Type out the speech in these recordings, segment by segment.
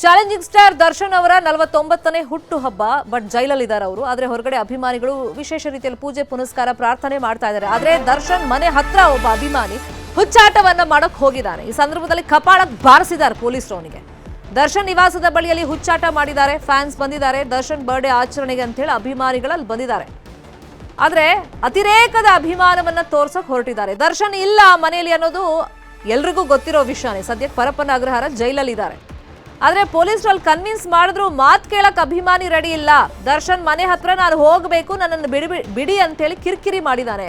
Challenging star Darshan ಅವರ 49ನೇ ಹುಟ್ಟು ಹಬ್ಬ. ಬಟ್ ಜೈಲಲ್ಲಿದ್ದಾರೆ ಅವರು. ಆದ್ರೆ ಹೊರಗಡೆ ಅಭಿಮಾನಿಗಳು ವಿಶೇಷ ರೀತಿಯಲ್ಲಿ ಪೂಜೆ ಪುನಸ್ಕಾರ ಪ್ರಾರ್ಥನೆ ಮಾಡ್ತಾ ಇದ್ದಾರೆ. ಆದ್ರೆ ದರ್ಶನ್ ಮನೆ ಹತ್ರ ಒಬ್ಬ ಅಭಿಮಾನಿ ಹುಚ್ಚಾಟವನ್ನ ಮಾಡಕ್ ಹೋಗಿದ್ದಾನೆ. ಈ ಸಂದರ್ಭದಲ್ಲಿ ಕಪಾಳಕ್ಕೆ ಬಾರಿಸಿದ್ದಾರೆ ಪೊಲೀಸರು ಅವನಿಗೆ. ದರ್ಶನ್ ನಿವಾಸದ ಬಳಿಯಲ್ಲಿ ಹುಚ್ಚಾಟ ಮಾಡಿದ್ದಾರೆ. ಫ್ಯಾನ್ಸ್ ಬಂದಿದ್ದಾರೆ. ದರ್ಶನ್ ಬರ್ಡೇ ಆಚರಣೆಗೆ ಅಂತ ಹೇಳಿ ಅಭಿಮಾನಿಗಳಲ್ಲಿ ಬಂದಿದ್ದಾರೆ. ಆದ್ರೆ ಅತಿರೇಕದ ಅಭಿಮಾನವನ್ನ ತೋರ್ಸಕ್ ಹೊರಟಿದ್ದಾರೆ. ದರ್ಶನ್ ಇಲ್ಲ ಮನೆಯಲ್ಲಿ ಅನ್ನೋದು ಎಲ್ರಿಗೂ ಗೊತ್ತಿರೋ ವಿಷಯನೇ. ಸದ್ಯಕ್ಕೆ ಪರಪ್ಪನ ಅಗ್ರಹಾರ ಜೈಲಲ್ಲಿದ್ದಾರೆ. ಆದ್ರೆ ಪೊಲೀಸರಲ್ಲಿ ಕನ್ವಿನ್ಸ್ ಮಾಡಿದ್ರು ಮಾತು ಕೇಳಕ್ ಅಭಿಮಾನಿ ರೆಡಿ ಇಲ್ಲ. ದರ್ಶನ್ ಮನೆ ಹತ್ರ ನಾನು ಹೋಗಬೇಕು, ನನ್ನನ್ನು ಬಿಡಿ ಅಂತ ಹೇಳಿ ಕಿರಿಕಿರಿ ಮಾಡಿದ್ದಾನೆ.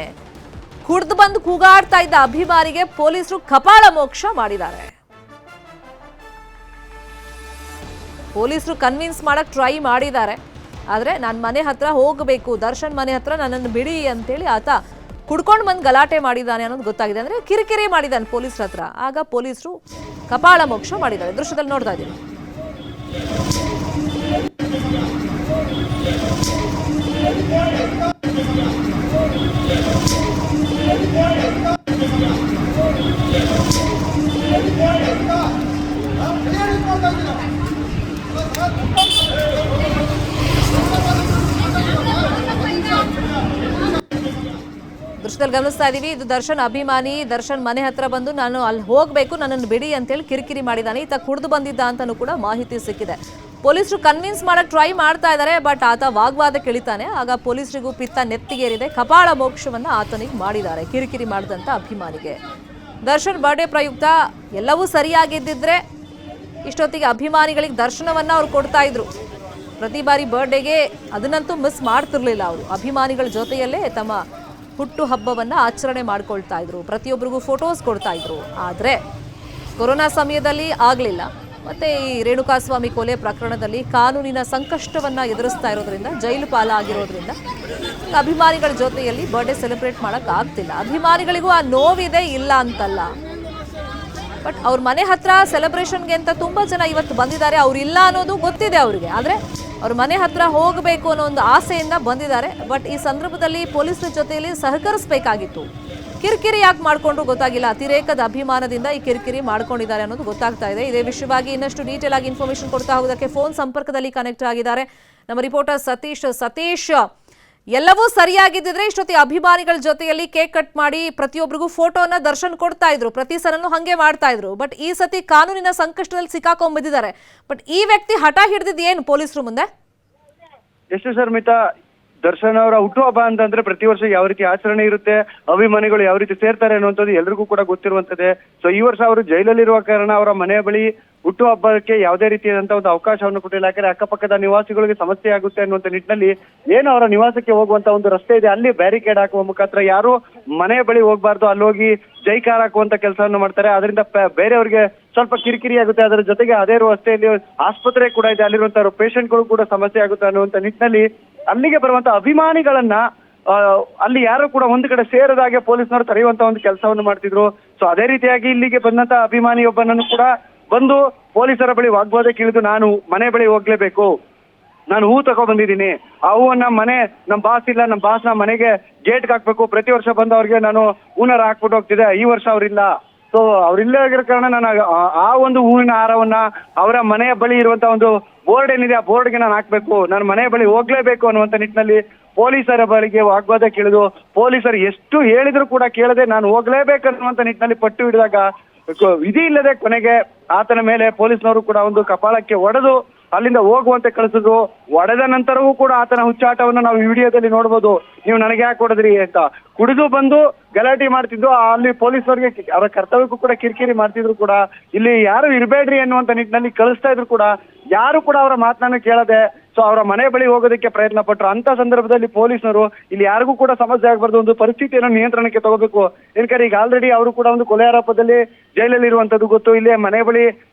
ಕುಡ್ದು ಬಂದು ಕೂಗಾಡ್ತಾ ಇದ್ದ ಅಭಿಮಾನಿಗೆ ಪೊಲೀಸರು ಕಪಾಳ ಮೋಕ್ಷ ಮಾಡಿದ್ದಾರೆ. ಪೊಲೀಸರು ಕನ್ವಿನ್ಸ್ ಮಾಡಕ್ ಟ್ರೈ ಮಾಡಿದ್ದಾರೆ. ಆದ್ರೆ ನಾನು ಮನೆ ಹತ್ರ ಹೋಗಬೇಕು, ದರ್ಶನ್ ಮನೆ ಹತ್ರ ನನ್ನನ್ನು ಬಿಡಿ ಅಂತೇಳಿ ಆತ ಕುಡ್ಕೊಂಡು ಬಂದು ಗಲಾಟೆ ಮಾಡಿದ್ದಾನೆ ಅನ್ನೋದು ಗೊತ್ತಾಗಿದೆ. ಅಂದ್ರೆ ಕಿರಿಕಿರಿ ಮಾಡಿದ್ದಾನೆ ಪೊಲೀಸರ ಹತ್ರ. ಆಗ ಪೊಲೀಸರು ಕಪಾಳ ಮೋಕ್ಷ ಮಾಡಿದ್ದಾರೆ. ದೃಶ್ಯದಲ್ಲಿ ನೋಡ್ತಾ ಇದ್ದೀವಿ. ದೃಶ್ಯದಲ್ಲಿ ಗಮನಿಸ್ತಾ ಇದೀವಿ. ಇದು ದರ್ಶನ್ ಅಭಿಮಾನಿ. ದರ್ಶನ್ ಮನೆ ಹತ್ರ ಬಂದು ನಾನು ಅಲ್ಲಿ ಹೋಗ್ಬೇಕು, ನನ್ನನ್ನು ಬಿಡಿ ಅಂತೇಳಿ ಕಿರಿಕಿರಿ ಮಾಡಿದ್ದಾನೆ. ಈತ ಕುಡಿದು ಬಂದಿದ್ದ ಅಂತಾನೂ ಕೂಡ ಮಾಹಿತಿ ಸಿಕ್ಕಿದೆ. ಪೊಲೀಸರು ಕನ್ವಿನ್ಸ್ ಮಾಡಕ್ ಟ್ರೈ ಮಾಡ್ತಾ ಇದ್ದಾರೆ. ಬಟ್ ಆತ ವಾಗ್ವಾದಕ್ಕೆ ಇಳಿತಾನೆ. ಆಗ ಪೊಲೀಸರಿಗೂ ಪಿತ್ತ ನೆತ್ತಿಗೇರಿದೆ. ಕಪಾಳ ಮೋಕ್ಷವನ್ನ ಆತನಿಗೆ ಮಾಡಿದ್ದಾರೆ ಕಿರಿಕಿರಿ ಮಾಡಿದಂತ ಅಭಿಮಾನಿಗೆ. ದರ್ಶನ್ ಬರ್ಡೇ ಪ್ರಯುಕ್ತ ಎಲ್ಲವೂ ಸರಿಯಾಗಿದ್ದಿದ್ರೆ ಇಷ್ಟೊತ್ತಿಗೆ ಅಭಿಮಾನಿಗಳಿಗೆ ದರ್ಶನವನ್ನ ಅವ್ರು ಕೊಡ್ತಾ ಇದ್ರು. ಪ್ರತಿ ಬಾರಿ ಬರ್ಡೇಗೆ ಅದನ್ನಂತೂ ಮಿಸ್ ಮಾಡ್ತಿರ್ಲಿಲ್ಲ ಅವರು. ಅಭಿಮಾನಿಗಳ ಜೊತೆಯಲ್ಲೇ ತಮ್ಮ ಹುಟ್ಟು ಹಬ್ಬವನ್ನ ಆಚರಣೆ ಮಾಡ್ಕೊಳ್ತಾ ಇದ್ರು. ಪ್ರತಿಯೊಬ್ಬರಿಗೂ ಫೋಟೋಸ್ ಕೊಡ್ತಾ ಇದ್ರು. ಆದ್ರೆ ಕೊರೋನಾ ಸಮಯದಲ್ಲಿ ಆಗ್ಲಿಲ್ಲ. ಮತ್ತೆ ಈ ರೇಣುಕಾಸ್ವಾಮಿ ಕೊಲೆ ಪ್ರಕರಣದಲ್ಲಿ ಕಾನೂನಿನ ಸಂಕಷ್ಟವನ್ನ ಎದುರಿಸ್ತಾ ಇರೋದ್ರಿಂದ, ಜೈಲು ಪಾಲಾಗಿರೋದ್ರಿಂದ ಅಭಿಮಾನಿಗಳ ಜೊತೆಯಲ್ಲಿ ಬರ್ಡೇ ಸೆಲೆಬ್ರೇಟ್ ಮಾಡಕ್ ಆಗ್ತಿಲ್ಲ. ಅಭಿಮಾನಿಗಳಿಗೂ ಆ ನೋವಿದೆ, ಇಲ್ಲ ಅಂತಲ್ಲ. ಬಟ್ ಅವ್ರ ಮನೆ ಹತ್ರ ಸೆಲೆಬ್ರೇಷನ್ಗೆ ಅಂತ ತುಂಬಾ ಜನ ಇವತ್ತು ಬಂದಿದ್ದಾರೆ. ಅವ್ರು ಇಲ್ಲ ಅನ್ನೋದು ಗೊತ್ತಿದೆ ಅವ್ರಿಗೆ. ಆದ್ರೆ ಅವ್ರ ಮನೆ ಹತ್ರ ಹೋಗಬೇಕು ಅನ್ನೋ ಒಂದು ಆಸೆಯಿಂದ ಬಂದಿದ್ದಾರೆ. ಬಟ್ ಈ ಸಂದರ್ಭದಲ್ಲಿ ಪೊಲೀಸರ ಜೊತೆಯಲ್ಲಿ ಸಹಕರಿಸಬೇಕಾಗಿತ್ತು. ಕಿರಿಕಿರಿ ಯಾಕೆ ಮಾಡ್ಕೊಂಡ್ರು ಗೊತ್ತಾಗಿಲ್ಲ. ಅತಿರೇಕದ ಅಭಿಮಾನದಿಂದ ಈ ಕಿರಿಕಿರಿ ಮಾಡ್ಕೊಂಡಿದ್ದಾರೆ ಅನ್ನೋದು ಗೊತ್ತಾಗ್ತಾ ಇದೆ. ಇದೇ ವಿಷಯವಾಗಿ ಇನ್ನಷ್ಟು ಡೀಟೇಲ್ ಆಗಿ ಇನ್ಫಾರ್ಮೇಶನ್ ಕೊಡ್ತಾ ಹೋಗೋದಕ್ಕೆ ಫೋನ್ ಸಂಪರ್ಕದಲ್ಲಿ ಕನೆಕ್ಟ್ ಆಗಿದ್ದಾರೆ ನಮ್ಮ ರಿಪೋರ್ಟರ್ ಸತೀಶ್. ಸತೀಶ್, ಎಲ್ಲವೂ ಸರಿಯಾಗಿದ್ದಿದ್ರೆ ಇಷ್ಟೊತ್ತಿ ಅಭಿಮಾನಿಗಳ ಜೊತೆಯಲ್ಲಿ ಕೇಕ್ ಕಟ್ ಮಾಡಿ ಪ್ರತಿಯೊಬ್ಬರಿಗೂ ಫೋಟೋನ ದರ್ಶನ್ ಕೊಡ್ತಾ ಇದ್ರು. ಪ್ರತಿ ಸಲನೂ ಹಂಗೆ ಮಾಡ್ತಾ ಇದ್ರು. ಬಟ್ ಈ ಸತಿ ಕಾನೂನಿನ ಸಂಕಷ್ಟದಲ್ಲಿ ಸಿಕ್ಕಾಕೊಂಡ್ಬಿದ್ದಾರೆ. ಬಟ್ ಈ ವ್ಯಕ್ತಿ ಹಠ ಹಿಡಿದಿದ್ದು ಏನು ಪೊಲೀಸರು ಮುಂದೆ? ಎಷ್ಟು ಶರ್ಮಿತಾ, ದರ್ಶನ್ ಅವರ ಹುಟ್ಟುಹಬ್ಬ ಅಂತಂದ್ರೆ ಪ್ರತಿ ವರ್ಷ ಯಾವ ರೀತಿ ಆಚರಣೆ ಇರುತ್ತೆ, ಅಭಿಮಾನಿಗಳು ಯಾವ ರೀತಿ ಸೇರ್ತಾರೆ ಅನ್ನುವಂಥದ್ದು ಎಲ್ರಿಗೂ ಕೂಡ ಗೊತ್ತಿರುವಂತದ್ದೇ. ಸೊ ಈ ವರ್ಷ ಅವರು ಜೈಲಲ್ಲಿರುವ ಕಾರಣ ಅವರ ಮನೆಯ ಬಳಿ ಹುಟ್ಟುಹಬ್ಬಕ್ಕೆ ಯಾವುದೇ ರೀತಿಯಾದಂತ ಒಂದು ಅವಕಾಶವನ್ನು ಕೊಟ್ಟಿಲ್ಲ. ಯಾಕಂದ್ರೆ ಅಕ್ಕಪಕ್ಕದ ನಿವಾಸಿಗಳಿಗೆ ಸಮಸ್ಯೆ ಆಗುತ್ತೆ ಅನ್ನುವಂಥ ನಿಟ್ಟಿನಲ್ಲಿ ಏನು ಅವರ ನಿವಾಸಕ್ಕೆ ಹೋಗುವಂತ ಒಂದು ರಸ್ತೆ ಇದೆ, ಅಲ್ಲಿ ಬ್ಯಾರಿಕೇಡ್ ಹಾಕುವ ಮುಖಾಂತರ ಯಾರು ಮನೆಯ ಬಳಿ ಹೋಗ್ಬಾರ್ದು, ಅಲ್ಲಿ ಹೋಗಿ ಜೈಕಾರ ಹಾಕುವಂತ ಕೆಲಸವನ್ನು ಮಾಡ್ತಾರೆ. ಅದರಿಂದ ಬೇರೆಯವರಿಗೆ ಸ್ವಲ್ಪ ಕಿರಿಕಿರಿ ಆಗುತ್ತೆ. ಅದರ ಜೊತೆಗೆ ಅದೇ ರಸ್ತೆಯಲ್ಲಿ ಆಸ್ಪತ್ರೆ ಕೂಡ ಇದೆ, ಅಲ್ಲಿರುವಂತಹ ಪೇಷಂಟ್ಗಳು ಕೂಡ ಸಮಸ್ಯೆ ಆಗುತ್ತೆ ಅನ್ನುವಂಥ ನಿಟ್ಟಿನಲ್ಲಿ ಅಲ್ಲಿಗೆ ಬರುವಂತ ಅಭಿಮಾನಿಗಳನ್ನ ಅಲ್ಲಿ ಯಾರು ಕೂಡ ಒಂದು ಕಡೆ ಸೇರದಾಗೆ ಪೊಲೀಸ್ನವರು ತಡೆಯುವಂತ ಒಂದು ಕೆಲಸವನ್ನು ಮಾಡ್ತಿದ್ರು. ಸೊ ಅದೇ ರೀತಿಯಾಗಿ ಇಲ್ಲಿಗೆ ಬಂದಂತ ಅಭಿಮಾನಿಯೊಬ್ಬನನ್ನು ಕೂಡ ಬಂದು ಪೊಲೀಸರ ಬಳಿ ವಾಗ್ವಾದಕ್ಕೆ ಇಳಿದು ನಾನು ಮನೆ ಬಳಿ ಹೋಗ್ಲೇಬೇಕು, ನಾನು ಹೂ ತಗೋ ಬಂದಿದ್ದೀನಿ, ಆ ಹೂವನ್ನ ನಮ್ಮ ಬಾಸ್ ಇಲ್ಲ, ನಮ್ಮ ಬಾಸ್ನ ಮನೆಗೆ ಗೇಟ್ಗೆ ಹಾಕ್ಬೇಕು, ಪ್ರತಿ ವರ್ಷ ಬಂದವ್ರಿಗೆ ನಾನು ಹೂನಾರ ಹಾಕ್ಬಿಟ್ಟು ಹೋಗ್ತಿದ್ದೆ, ಈ ವರ್ಷ ಅವ್ರಿಲ್ಲ. ಸೊ ಅವ್ರಿಲ್ಲೇ ಆಗಿರೋ ಕಾರಣ ನಾನು ಆ ಒಂದು ಹೂವಿನ ಹಾರವನ್ನ ಅವರ ಮನೆಯ ಬಳಿ ಇರುವಂತ ಒಂದು ಬೋರ್ಡ್ ಏನಿದೆ ಆ ಬೋರ್ಡ್ಗೆ ನಾನು ಹಾಕ್ಬೇಕು, ನಾನು ಮನೆಯ ಬಳಿ ಹೋಗ್ಲೇಬೇಕು ಅನ್ನುವಂಥ ನಿಟ್ಟಿನಲ್ಲಿ ಪೊಲೀಸರ ಬಳಿಗೆ ವಾಗ್ವಾದಕ್ಕೆ ಇಳಿದು ಪೊಲೀಸರು ಎಷ್ಟು ಹೇಳಿದ್ರು ಕೂಡ ಕೇಳದೆ ನಾನು ಹೋಗ್ಲೇಬೇಕು ಅನ್ನುವಂಥ ನಿಟ್ಟಿನಲ್ಲಿ ಪಟ್ಟು ಹಿಡಿದಾಗ ವಿಧಿ ಇಲ್ಲದೆ ಕೊನೆಗೆ ಆತನ ಮೇಲೆ ಪೊಲೀಸ್ನವರು ಕೂಡ ಒಂದು ಕಪಾಳಕ್ಕೆ ಹೊಡೆದು ಅಲ್ಲಿಂದ ಹೋಗುವಂತೆ ಕಳಿಸಿದ್ರು. ಹೊಡೆದ ನಂತರವೂ ಕೂಡ ಆತನ ಹುಚ್ಚಾಟವನ್ನು ನಾವು ಈ ವಿಡಿಯೋದಲ್ಲಿ ನೋಡ್ಬೋದು. ನೀವು ನನಗೆ ಯಾಕೆ ಹೊಡೆದ್ರಿ ಅಂತ ಕುಡಿದು ಬಂದು ಗಲಾಟೆ ಮಾಡ್ತಿದ್ದು. ಅಲ್ಲಿ ಪೊಲೀಸರಿಗೆ ಅವರ ಕರ್ತವ್ಯಕ್ಕೂ ಕೂಡ ಕಿರಿಕಿರಿ ಮಾಡ್ತಿದ್ರು ಕೂಡ ಇಲ್ಲಿ ಯಾರು ಇರಬೇಡ್ರಿ ಅನ್ನುವಂಥ ನಿಟ್ಟಿನಲ್ಲಿ ಕಳಿಸ್ತಾ ಇದ್ರು ಕೂಡ ಯಾರು ಕೂಡ ಅವರ ಮಾತನ್ನು ಕೇಳದೆ ಸೊ ಅವರ ಮನೆ ಬಳಿ ಹೋಗೋದಕ್ಕೆ ಪ್ರಯತ್ನ ಪಟ್ಟರು. ಅಂತ ಸಂದರ್ಭದಲ್ಲಿ ಪೊಲೀಸರು ಇಲ್ಲಿ ಯಾರಿಗೂ ಕೂಡ ಸಮಸ್ಯೆ ಆಗಬಾರ್ದು, ಒಂದು ಪರಿಸ್ಥಿತಿಯನ್ನು ನಿಯಂತ್ರಣಕ್ಕೆ ತಗೋಬೇಕು. ಯಾಕಂದ್ರೆ ಈಗ ಆಲ್ರೆಡಿ ಅವರು ಕೂಡ ಒಂದು ಕೊಲೆ ಆರೋಪದಲ್ಲಿ ಜೈಲಲ್ಲಿ ಇರುವಂತದ್ದು ಗೊತ್ತು. ಇಲ್ಲೇ ಮನೆ ಬಳಿ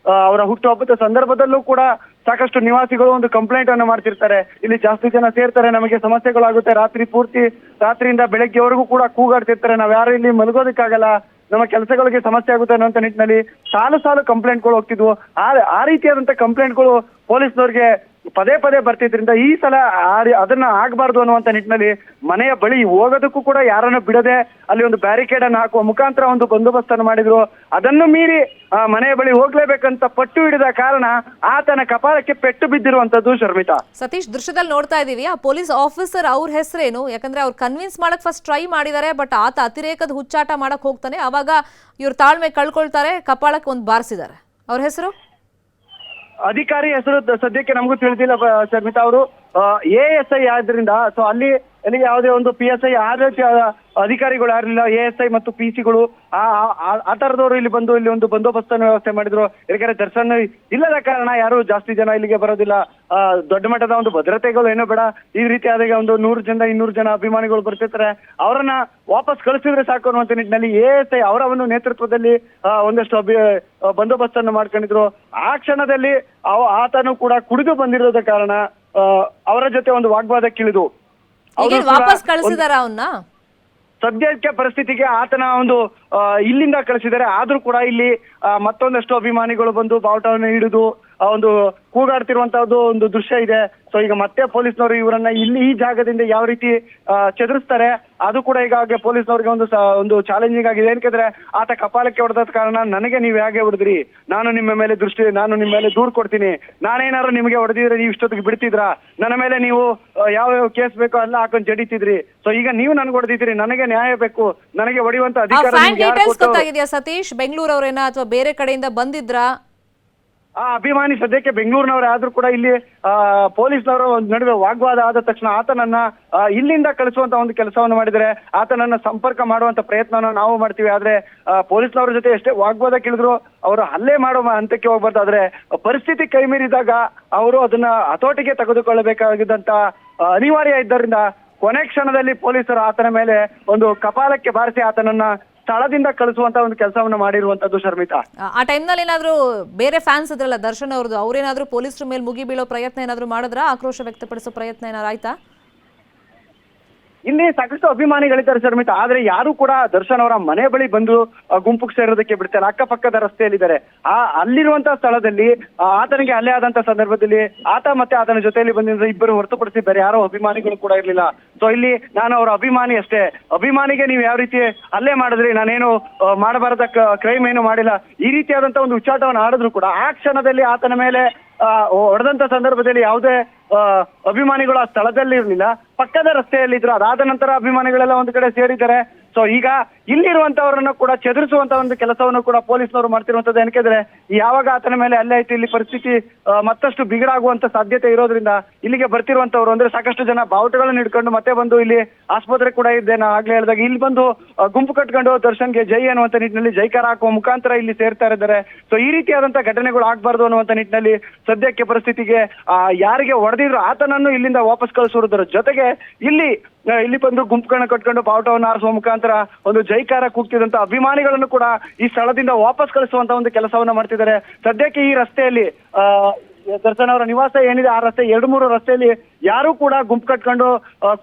ಅವರ ಹುಟ್ಟುಹಬ್ಬದ ಸಂದರ್ಭದಲ್ಲೂ ಕೂಡ ಸಾಕಷ್ಟು ನಿವಾಸಿಗಳು ಒಂದು ಕಂಪ್ಲೇಂಟ್ ಅನ್ನು ಮಾಡ್ತಿರ್ತಾರೆ, ಇಲ್ಲಿ ಜಾಸ್ತಿ ಜನ ಸೇರ್ತಾರೆ, ನಮಗೆ ಸಮಸ್ಯೆಗಳಾಗುತ್ತೆ, ರಾತ್ರಿಯಿಂದ ಬೆಳಗ್ಗೆವರೆಗೂ ಕೂಡ ಕೂಗಾಡ್ತಿರ್ತಾರೆ, ನಾವ್ ಯಾರು ಇಲ್ಲಿ ಮಲಗೋದಕ್ಕಾಗಲ್ಲ, ನಮ್ಮ ಕೆಲಸಗಳಿಗೆ ಸಮಸ್ಯೆ ಆಗುತ್ತೆ ಅನ್ನುವಂಥ ನಿಟ್ಟಿನಲ್ಲಿ ಸಾಲು ಕಂಪ್ಲೇಂಟ್ಗಳು ಹೋಗ್ತಿದ್ವು. ಆ ರೀತಿಯಾದಂತ ಕಂಪ್ಲೇಂಟ್ಗಳು ಪೊಲೀಸ್ನವ್ರಿಗೆ ಪದೇ ಪದೇ ಬರ್ತಿದ್ರಿಂದ ಈ ಸಲ ಅದನ್ನ ಆಗ್ಬಾರ್ದು ಅನ್ನುವಂತ ನಿಟ್ಟಿನಲ್ಲಿ ಮನೆಯ ಬಳಿ ಹೋಗೋದಕ್ಕೂ ಕೂಡ ಯಾರನ್ನ ಬಿಡದೆ ಅಲ್ಲಿ ಒಂದು ಬ್ಯಾರಿಕೇಡ್ ಅನ್ನು ಹಾಕುವ ಮುಖಾಂತರ ಒಂದು ಬಂದೋಬಸ್ತ್ ಅನ್ನು ಮಾಡಿದ್ರು. ಅದನ್ನು ಮೀರಿ ಮನೆಯ ಬಳಿ ಹೋಗ್ಲೇಬೇಕಂತ ಪಟ್ಟು ಹಿಡಿದ ಕಾರಣ ಆತನ ಕಪಾಲಕ್ಕೆ ಪೆಟ್ಟು ಬಿದ್ದಿರುವಂತದ್ದು ಶರ್ಮಿತಾ. ಸತೀಶ್, ದೃಶ್ಯದಲ್ಲಿ ನೋಡ್ತಾ ಇದೀವಿ ಆ ಪೊಲೀಸ್ ಆಫೀಸರ್ ಅವ್ರ ಹೆಸರೇನು? ಯಾಕಂದ್ರೆ ಅವ್ರು ಕನ್ವಿನ್ಸ್ ಮಾಡಕ್ ಫಸ್ಟ್ ಟ್ರೈ ಮಾಡಿದ್ದಾರೆ, ಬಟ್ ಆತ ಅತಿರೇಕದ ಹುಚ್ಚಾಟ ಮಾಡಕ್ ಹೋಗ್ತಾನೆ. ಅವಾಗ ಇವ್ರ ತಾಳ್ಮೆ ಕಳ್ಕೊಳ್ತಾರೆ, ಕಪಾಳಕ್ಕೆ ಒಂದು ಬಾರಿಸಿದ್ದಾರೆ. ಅವ್ರ ಹೆಸರು? ಅಧಿಕಾರಿ ಹೆಸರು ಸದ್ಯಕ್ಕೆ ನಮಗೂ ತಿಳಿದಿಲ್ಲ ಶರ್ಮಿತಾ. ಅವರು ASI ಆದ್ರಿಂದ ಸೊ ಅಲ್ಲಿ ಯಾವುದೇ ಒಂದು PSI ಆ ರೀತಿಯ ಅಧಿಕಾರಿಗಳು ಯಾರಿಲ್ಲ. ASI ಮತ್ತು PC ಗಳು ಆ ತರದವರು ಇಲ್ಲಿ ಬಂದು ಇಲ್ಲಿ ಒಂದು ಬಂದೋಬಸ್ತನ್ನು ವ್ಯವಸ್ಥೆ ಮಾಡಿದ್ರು. ಯಾಕಂದ್ರೆ ದರ್ಶನ್ ಇಲ್ಲದ ಕಾರಣ ಯಾರು ಜಾಸ್ತಿ ಜನ ಇಲ್ಲಿಗೆ ಬರೋದಿಲ್ಲ. ದೊಡ್ಡ ಮಟ್ಟದ ಒಂದು ಭದ್ರತೆಗಳು ಏನೋ ಬೇಡ. ಈ ರೀತಿಯಾದಾಗ ಒಂದು 100 ಜನ 200 ಜನ ಅಭಿಮಾನಿಗಳು ಬರ್ತಿರ್ತಾರೆ, ಅವರನ್ನ ವಾಪಸ್ ಕಳಿಸಿದ್ರೆ ಸಾಕು ಅನ್ನುವಂತ ನಿಟ್ಟಿನಲ್ಲಿ ASI ಅವರ ಒಂದು ನೇತೃತ್ವದಲ್ಲಿ ಒಂದಷ್ಟು ಬಂದೋಬಸ್ತನ್ನು ಮಾಡ್ಕೊಂಡಿದ್ರು. ಆ ಕ್ಷಣದಲ್ಲಿ ಆತನು ಕೂಡ ಕುಡಿದು ಬಂದಿರೋದ ಕಾರಣ ಅವರ ಜೊತೆ ಒಂದು ವಾಗ್ವಾದಕ್ಕಿಳಿದು ವಾಪಸ್ ಕಳಿಸಿದಾರ ಅವನ್ನ. ಸದ್ಯಕ್ಕೆ ಪರಿಸ್ಥಿತಿಗೆ ಆತನ ಒಂದು ಇಲ್ಲಿಂದ ಕಳಿಸಿದ್ದಾರೆ. ಆದ್ರೂ ಕೂಡ ಇಲ್ಲಿ ಮತ್ತೊಂದಷ್ಟು ಅಭಿಮಾನಿಗಳು ಬಂದು ಬಾವುಟವನ್ನು ಹಿಡಿದು ಒಂದು ಕೂಗಾಡ್ತಿರುವಂತಹದ್ದು ಒಂದು ದೃಶ್ಯ ಇದೆ. ಸೊ ಈಗ ಮತ್ತೆ ಪೊಲೀಸ್ನವರು ಇವರನ್ನ ಇಲ್ಲಿ ಈ ಜಾಗದಿಂದ ಯಾವ ರೀತಿ ಚದುರಿಸ್ತಾರೆ ಅದು ಕೂಡ ಈಗ ಪೊಲೀಸ್ನವ್ರಿಗೆ ಒಂದು ಚಾಲೆಂಜಿಂಗ್ ಆಗಿದೆ. ಏನಕ್ಕೆ ಆತ ಕಪಾಲಕ್ಕೆ ಹೊಡೆದ ಕಾರಣ ನನಗೆ ನೀವು ಹೇಗೆ ಹೊಡೆದ್ರಿ, ನಾನು ನಿಮ್ಮ ಮೇಲೆ ದೂರು ಕೊಡ್ತೀನಿ, ನಾನೇನಾದ್ರು ನಿಮಗೆ ಹೊಡೆದಿದ್ರೆ ನೀವು ಇಷ್ಟೊತ್ತಿಗೆ ಬಿಡ್ತಿದ್ರಾ, ನನ್ನ ಮೇಲೆ ನೀವು ಯಾವ ಕೇಸ್ ಬೇಕೋ ಎಲ್ಲ ಹಾಕೊಂಡು ಜಡಿತಿದ್ರಿ. ಸೊ ಈಗ ನೀವು ನನ್ಗೆ ಹೊಡೆದಿದ್ರಿ, ನನಗೆ ನ್ಯಾಯ ಬೇಕು, ನನಗೆ ಹೊಡೆಯುವಂತ ಅಧಿಕಾರ ಗೊತ್ತಾಗಿದೆಯಾ ಸತೀಶ್? ಬೆಂಗಳೂರವರೇನಾ ಅಥವಾ ಬೇರೆ ಕಡೆಯಿಂದ ಬಂದಿದ್ರಾ? ಅಭಿಮಾನಿ ಸದ್ಯಕ್ಕೆ ಬೆಂಗಳೂರಿನವರೇ ಆದ್ರೂ ಕೂಡ ಇಲ್ಲಿ ಪೊಲೀಸ್ನವರು ನಡುವೆ ವಾಗ್ವಾದ ಆದ ತಕ್ಷಣ ಆತನನ್ನ ಇಲ್ಲಿಂದ ಕಳಿಸುವಂತ ಒಂದು ಕೆಲಸವನ್ನು ಮಾಡಿದರೆ, ಆತನನ್ನ ಸಂಪರ್ಕ ಮಾಡುವಂತ ಪ್ರಯತ್ನವನ್ನು ನಾವು ಮಾಡ್ತೀವಿ. ಆದ್ರೆ ಪೊಲೀಸ್ನವ್ರ ಜೊತೆ ಎಷ್ಟೇ ವಾಗ್ವಾದ ಕೇಳಿದ್ರು ಅವರು ಹಲ್ಲೆ ಮಾಡೋ ಹಂತಕ್ಕೆ ಹೋಗ್ಬಾರ್ದು. ಆದ್ರೆ ಪರಿಸ್ಥಿತಿ ಕೈ ಮೀರಿದಾಗ ಅವರು ಅದನ್ನ ಹತೋಟಿಗೆ ತೆಗೆದುಕೊಳ್ಳಬೇಕಾಗಿದ್ದಂತ ಅನಿವಾರ್ಯ ಇದ್ದರಿಂದ ಕೊನೆ ಕ್ಷಣದಲ್ಲಿ ಪೊಲೀಸರು ಆತನ ಮೇಲೆ ಒಂದು ಕಪಾಲಕ್ಕೆ ಬಾರಿಸಿ ಆತನನ್ನ ಸ್ಥಳದಿಂದ ಕಳಿಸುವಂತ ಒಂದು ಕೆಲಸವನ್ನ ಮಾಡಿರುವಂತದ್ದು ಶರ್ಮಿತಾ. ಆ ಟೈಮ್ನಲ್ಲಿ ಏನಾದ್ರು ಬೇರೆ ಫ್ಯಾನ್ಸ್ ಇದ್ರಲ್ಲ ದರ್ಶನ್ ಅವ್ರದ್ದು, ಅವ್ರೇನಾದ್ರು ಪೊಲೀಸರ ಮೇಲೆ ಮುಗಿ ಬೀಳೋ ಪ್ರಯತ್ನ ಏನಾದ್ರು ಮಾಡಿದ್ರ? ಆಕ್ರೋಶ ವ್ಯಕ್ತಪಡಿಸೋ ಪ್ರಯತ್ನ ಏನಾರು ಆಯ್ತಾ? ಇಲ್ಲಿ ಸಾಕಷ್ಟು ಅಭಿಮಾನಿಗಳಿದ್ದಾರೆ ಶರ್ಮಿತಾ. ಆದ್ರೆ ಯಾರು ಕೂಡ ದರ್ಶನ್ ಅವರ ಮನೆ ಬಳಿ ಬಂದು ಗುಂಪು ಸೇರೋದಕ್ಕೆ ಬಿಡ್ತಾರೆ. ಅಕ್ಕಪಕ್ಕದ ರಸ್ತೆಯಲ್ಲಿದ್ದಾರೆ. ಅಲ್ಲಿರುವಂತಹ ಸ್ಥಳದಲ್ಲಿ ಆತನಿಗೆ ಹಲ್ಲೆ ಆದಂತ ಸಂದರ್ಭದಲ್ಲಿ ಆತ ಮತ್ತೆ ಆತನ ಜೊತೆಯಲ್ಲಿ ಬಂದಿದ್ದ ಇಬ್ಬರು ಹೊರತುಪಡಿಸಿ ಬೇರೆ ಯಾರೋ ಅಭಿಮಾನಿಗಳು ಕೂಡ ಇರ್ಲಿಲ್ಲ. ಸೊ ಇಲ್ಲಿ ನಾನು ಅವರ ಅಭಿಮಾನಿ ಅಷ್ಟೇ, ಅಭಿಮಾನಿಗೆ ನೀವು ಯಾವ ರೀತಿ ಹಲ್ಲೆ ಮಾಡಿದ್ರಿ, ನಾನೇನು ಮಾಡಬಾರದ ಕ್ರೈಮ್ ಏನು ಮಾಡಿಲ್ಲ, ಈ ರೀತಿಯಾದಂತ ಒಂದು ಉಚ್ಚಾಟವನ್ನು ಆಡಿದ್ರು ಕೂಡ ಆ ಕ್ಷಣದಲ್ಲಿ ಆತನ ಮೇಲೆ ಹೊಡೆದಂತ ಸಂದರ್ಭದಲ್ಲಿ ಯಾವುದೇ ಅಭಿಮಾನಿಗಳು ಆ ಸ್ಥಳದಲ್ಲಿ ಇರಲಿಲ್ಲ, ಪಕ್ಕದ ರಸ್ತೆಯಲ್ಲಿ ಇದ್ರು. ಅದಾದ ನಂತರ ಅಭಿಮಾನಿಗಳೆಲ್ಲ ಒಂದು ಕಡೆ ಸೇರಿದ್ದಾರೆ. ಸೊ ಈಗ ಇಲ್ಲಿರುವಂತವರನ್ನು ಕೂಡ ಚದುರಿಸುವಂತ ಒಂದು ಕೆಲಸವನ್ನು ಕೂಡ ಪೊಲೀಸ್ನವರು ಮಾಡ್ತಿರುವಂತದ್ದು. ಏನಕ್ಕೆ ಯಾವಾಗ ಆತನ ಮೇಲೆ ಹಲ್ಲೆ ಆಯ್ತು, ಇಲ್ಲಿ ಪರಿಸ್ಥಿತಿ ಮತ್ತಷ್ಟು ಬಿಗಡಾಗುವಂತ ಸಾಧ್ಯತೆ ಇರೋದ್ರಿಂದ ಇಲ್ಲಿಗೆ ಬರ್ತಿರುವಂತವ್ರು ಅಂದ್ರೆ ಸಾಕಷ್ಟು ಜನ ಬಾವುಟಗಳನ್ನು ಹಿಡ್ಕೊಂಡು ಮತ್ತೆ ಬಂದು ಇಲ್ಲಿ ಆಸ್ಪತ್ರೆ ಕೂಡ ಇದೆ. ನಾ ಆಗ್ಲೇ ಹೇಳಿದಾಗ ಇಲ್ಲಿ ಬಂದು ಗುಂಪು ಕಟ್ಕೊಂಡು ದರ್ಶನ್ಗೆ ಜೈ ಅನ್ನುವಂತ ನಿಟ್ಟಿನಲ್ಲಿ ಜೈಕಾರ ಹಾಕುವ ಮುಖಾಂತರ ಇಲ್ಲಿ ಸೇರ್ತಾ ಇದ್ದಾರೆ. ಸೊ ಈ ರೀತಿಯಾದಂತ ಘಟನೆಗಳು ಆಗ್ಬಾರ್ದು ಅನ್ನುವಂತ ನಿಟ್ಟಿನಲ್ಲಿ ಸದ್ಯಕ್ಕೆ ಪರಿಸ್ಥಿತಿಗೆ ಯಾರಿಗೆ ಹೊಡೆದಿದ್ರು ಆತನನ್ನು ಇಲ್ಲಿಂದ ವಾಪಸ್ ಕಳಿಸುವುದರ ಜೊತೆಗೆ ಇಲ್ಲಿ ಬಂದು ಗುಂಪುಗಳನ್ನ ಕಟ್ಕೊಂಡು ಬಾವುಟವನ್ನು ಹಾರಿಸುವ ಮುಖಾಂತರ ಒಂದು ಜೈಕಾರ ಕೂಗ್ತಿದಂತ ಅಭಿಮಾನಿಗಳನ್ನು ಕೂಡ ಈ ಸ್ಥಳದಿಂದ ವಾಪಸ್ ಕಳಿಸುವಂತ ಒಂದು ಕೆಲಸವನ್ನ ಮಾಡ್ತಿದ್ದಾರೆ. ಸದ್ಯಕ್ಕೆ ಈ ರಸ್ತೆಯಲ್ಲಿ ದರ್ಶನ್ ಅವರ ನಿವಾಸ ಏನಿದೆ ಆ ರಸ್ತೆ 2-3 ರಸ್ತೆಯಲ್ಲಿ ಯಾರು ಕೂಡ ಗುಂಪು ಕಟ್ಕೊಂಡು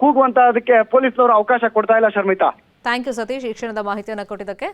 ಕೂಗುವಂತ ಅದಕ್ಕೆ ಪೊಲೀಸ್ನವರು ಅವಕಾಶ ಕೊಡ್ತಾ ಇಲ್ಲ ಶರ್ಮಿತಾ. ಥ್ಯಾಂಕ್ ಯು ಸತೀಶ್, ಈ ಕ್ಷಣದ ಮಾಹಿತಿಯನ್ನು ಕೊಟ್ಟಿದ್ದಕ್ಕೆ.